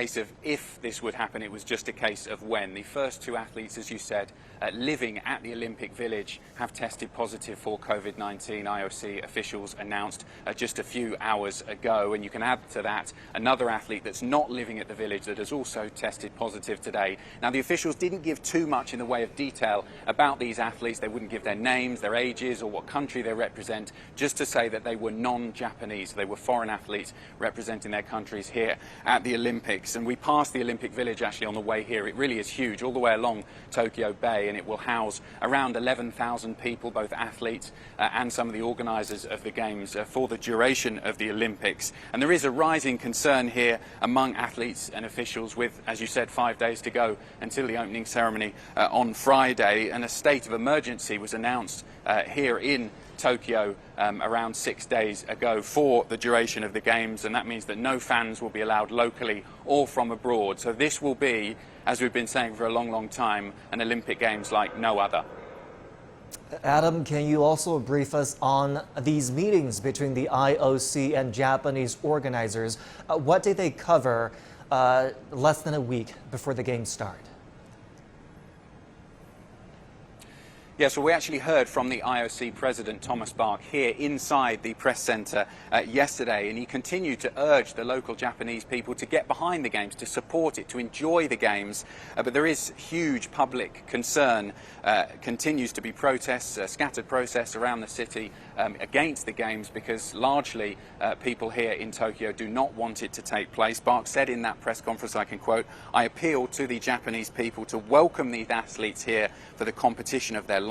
case of if this would happen, it was just a case of when. The first two athletes, as you said, living at the Olympic Village have tested positive for COVID-19, IOC officials announced just a few hours ago. And you can add to that another athlete that's not living at the village that has also tested positive today. Now, the officials didn't give too much in the way of detail about these athletes. They wouldn't give their names, their ages, or what country they represent, just to say that they were non-Japanese. They were foreign athletes representing their countries here at the Olympics. And we passed the Olympic Village actually on the way here. It really is huge, all the way along Tokyo Bay, and it will house around 11,000 people, both athletes and some of the organisers of the Games for the duration of the Olympics. And there is a rising concern here among athletes and officials with, as you said, 5 days to go until the opening ceremony on Friday, and a state of emergency was announced here in Tokyo around 6 days ago for the duration of the Games, and that means that no fans will be allowed locally or from abroad. So this will be, as we've been saying for a long, long time, an Olympic Games like no other. Adam, can you also brief us on these meetings between the IOC and Japanese organizers? What did they cover less than a week before the Games start? Yes, well, we actually heard from the IOC President Thomas Bach here inside the press centre yesterday, and he continued to urge the local Japanese people to get behind the Games, to support it, to enjoy the Games. But there is huge public concern, continues to be protests, scattered protests around the city against the Games, because largely people here in Tokyo do not want it to take place. Bach said in that press conference, I can quote, "I appeal to the Japanese people to welcome these athletes here for the competition of their life."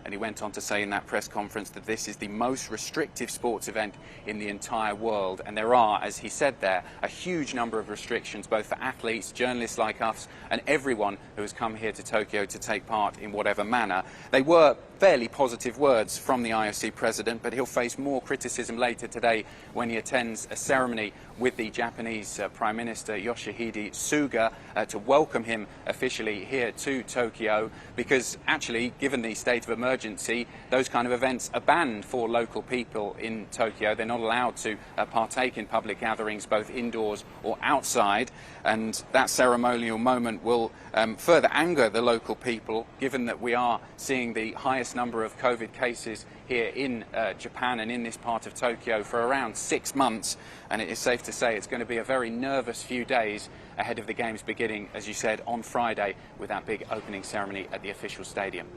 And he went on to say in that press conference that this is the most restrictive sports event in the entire world. And there are, as he said there, a huge number of restrictions, both for athletes, journalists like us, and everyone who has come here to Tokyo to take part in whatever manner. They were fairly positive words from the IOC president, but he'll face more criticism later today when he attends a ceremony with the Japanese Prime Minister Yoshihide Suga to welcome him officially here to Tokyo, because actually, given the state of emergency, those kind of events are banned for local people in Tokyo. They're not allowed to partake in public gatherings, both indoors or outside, and that ceremonial moment will further anger the local people, given that we are seeing the highest number of COVID cases here in Japan and in this part of Tokyo for around 6 months, and it is safe to say it's going to be a very nervous few days ahead of the Games beginning, as you said, on Friday with that big opening ceremony at the official stadium.